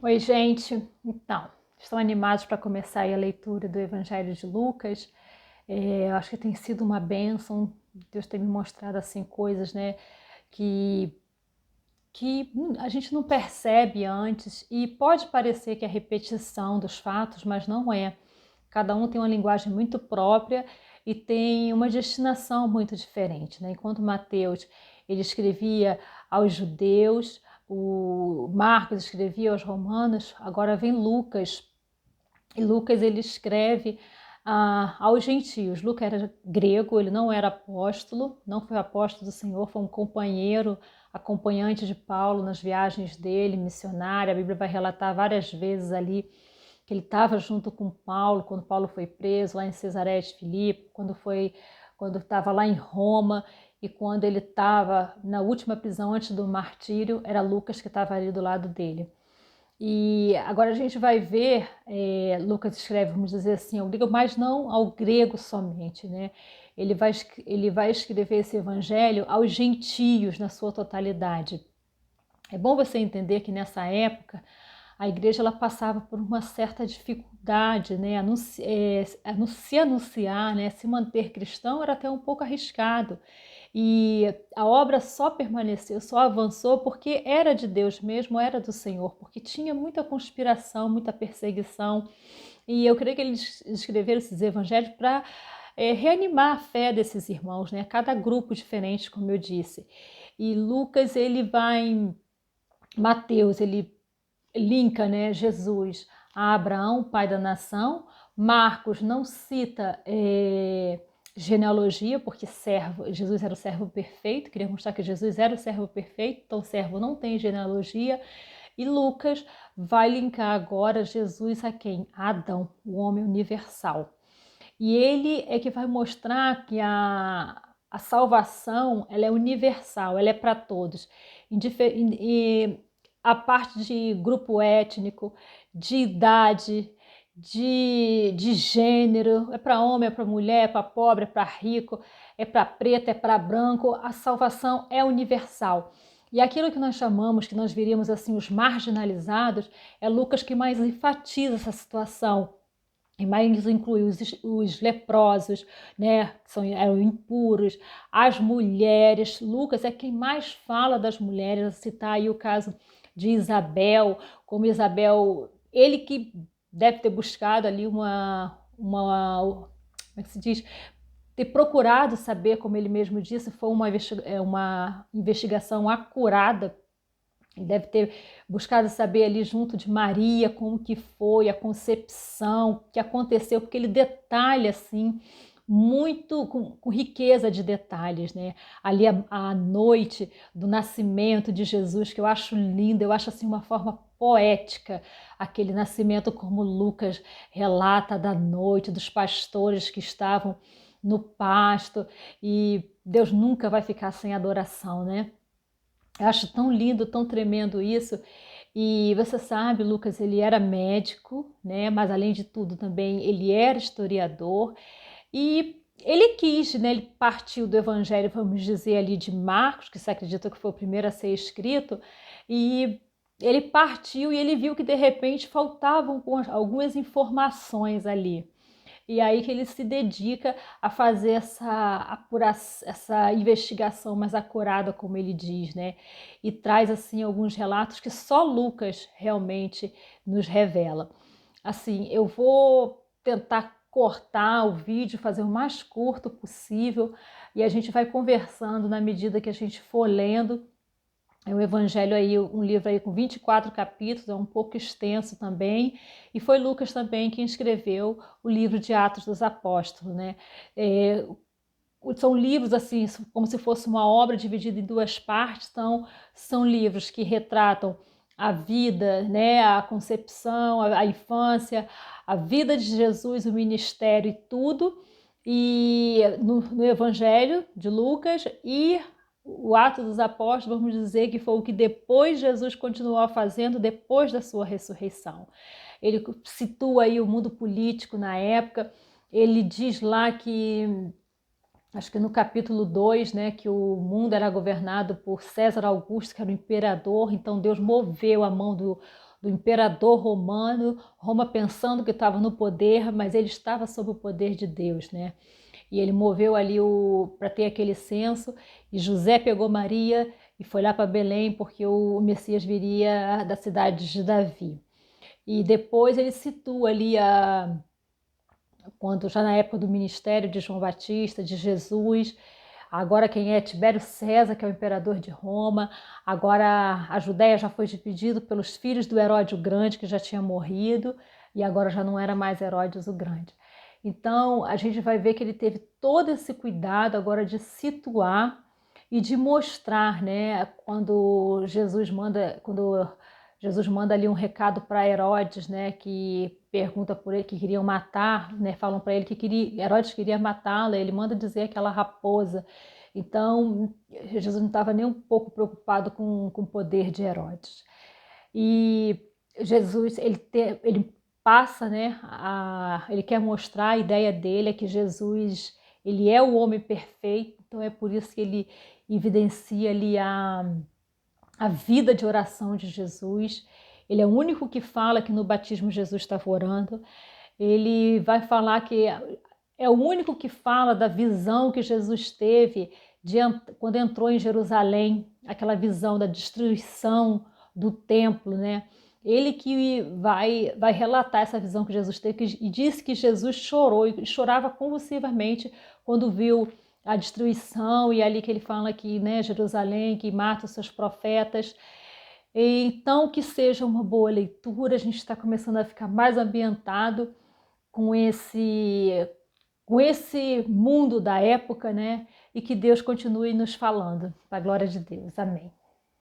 Oi, gente. Então, estão animados para começar aí a leitura do Evangelho de Lucas? Eu acho que tem sido uma bênção. Deus tem me mostrado assim coisas, né, que a gente não percebe antes e pode parecer que é repetição dos fatos, mas não é. Cada um tem uma linguagem muito própria e tem uma destinação muito diferente, né? Enquanto Mateus ele escrevia aos judeus, o Marcos escrevia aos romanos, agora vem Lucas. E Lucas ele escreve aos gentios. Lucas era grego, ele não era apóstolo, não foi apóstolo do Senhor, foi um companheiro, acompanhante de Paulo nas viagens dele, missionário. A Bíblia vai relatar várias vezes ali que ele estava junto com Paulo quando Paulo foi preso lá em Cesareia de Filipe, quando estava lá em Roma e quando ele estava na última prisão antes do martírio, era Lucas que estava ali do lado dele. E agora a gente vai ver, Lucas escreve, vamos dizer assim, ao grego, mas não ao grego somente, né? Ele vai escrever esse evangelho aos gentios na sua totalidade. É bom você entender que nessa época a igreja ela passava por uma certa dificuldade, né? Se anunciar, né? Se manter cristão era até um pouco arriscado. E a obra só permaneceu, só avançou porque era de Deus mesmo, era do Senhor, porque tinha muita conspiração, muita perseguição. E eu creio que eles escreveram esses evangelhos para reanimar a fé desses irmãos, né? Cada grupo diferente, como eu disse. E Lucas, ele vai, Mateus, ele linka, né, Jesus a Abraão, pai da nação. Marcos não cita genealogia, porque Jesus era o servo perfeito, queria mostrar que Jesus era o servo perfeito, então o servo não tem genealogia. E Lucas vai linkar agora Jesus a quem? A Adão, o homem universal. E ele é que vai mostrar que a salvação ela é universal, ela é para todos. E a parte de grupo étnico, de idade, de gênero, é para homem, é para mulher, é para pobre, é para rico, é para preto, é para branco, a salvação é universal. E aquilo que nós chamamos, que nós viríamos assim, os marginalizados, é Lucas que mais enfatiza essa situação. E mais inclui os leprosos, né, que eram impuros, as mulheres. Lucas é quem mais fala das mulheres, citar aí o caso de Isabel, como Isabel, ele que deve ter buscado ali como é que se diz? Ter procurado saber, como ele mesmo disse, foi uma investigação acurada. Ele deve ter buscado saber ali junto de Maria como que foi a concepção, o que aconteceu, porque ele detalha assim muito com riqueza de detalhes, né? Ali a noite do nascimento de Jesus, que eu acho linda, eu acho assim uma forma poética aquele nascimento como Lucas relata da noite dos pastores que estavam no pasto e Deus nunca vai ficar sem adoração, né? Eu acho tão lindo, tão tremendo isso. E você sabe, Lucas, ele era médico, né? Mas além de tudo também ele era historiador e ele quis, né? Ele partiu do Evangelho, vamos dizer ali de Marcos, que se acredita que foi o primeiro a ser escrito, e ele partiu e ele viu que de repente faltavam algumas informações ali. E aí que ele se dedica a fazer essa investigação mais acurada, como ele diz, né? E traz assim alguns relatos que só Lucas realmente nos revela. Assim, eu vou tentar cortar o vídeo, fazer o mais curto possível, e a gente vai conversando na medida que a gente for lendo. É um evangelho aí, um livro aí com 24 capítulos, é um pouco extenso também, e foi Lucas também quem escreveu o livro de Atos dos Apóstolos, né? É, são livros assim, como se fosse uma obra dividida em duas partes, então são livros que retratam a vida, né, a concepção, a infância, a vida de Jesus, o ministério e tudo, e no Evangelho de Lucas e o Ato dos Apóstolos, vamos dizer que foi o que depois Jesus continuou fazendo depois da sua ressurreição. Ele situa aí o mundo político na época, ele diz lá que acho que no capítulo 2, né, que o mundo era governado por César Augusto, que era o imperador, então Deus moveu a mão do imperador romano, Roma pensando que estava no poder, mas ele estava sob o poder de Deus, né? E ele moveu ali para ter aquele censo, e José pegou Maria e foi lá para Belém, porque o Messias viria da cidade de Davi. E depois ele situa ali quando já na época do ministério de João Batista, de Jesus, agora quem é Tibério César, que é o imperador de Roma, agora a Judéia já foi dividida pelos filhos do Herodes o Grande, que já tinha morrido, e agora já não era mais Herodes o Grande. Então a gente vai ver que ele teve todo esse cuidado agora de situar e de mostrar, né, quando Jesus manda ali um recado para Herodes, né, que pergunta por ele, que queriam matar, né, falam para ele que Herodes queria matá-lo, ele manda dizer aquela raposa. Então, Jesus não estava nem um pouco preocupado com o poder de Herodes. E Jesus, ele passa, né, ele quer mostrar, a ideia dele é que Jesus, ele é o homem perfeito, então é por isso que ele evidencia ali a vida de oração de Jesus. Ele é o único que fala que no batismo Jesus estava orando. Ele vai falar que é o único que fala da visão que Jesus teve quando entrou em Jerusalém, aquela visão da destruição do templo, né? Ele que vai relatar essa visão que Jesus teve e disse que Jesus chorou e chorava convulsivamente quando viu a destruição, e ali que ele fala que, né, Jerusalém, que mata os seus profetas. Então, que seja uma boa leitura, a gente está começando a ficar mais ambientado com esse mundo da época, né? E que Deus continue nos falando. Para a glória de Deus. Amém.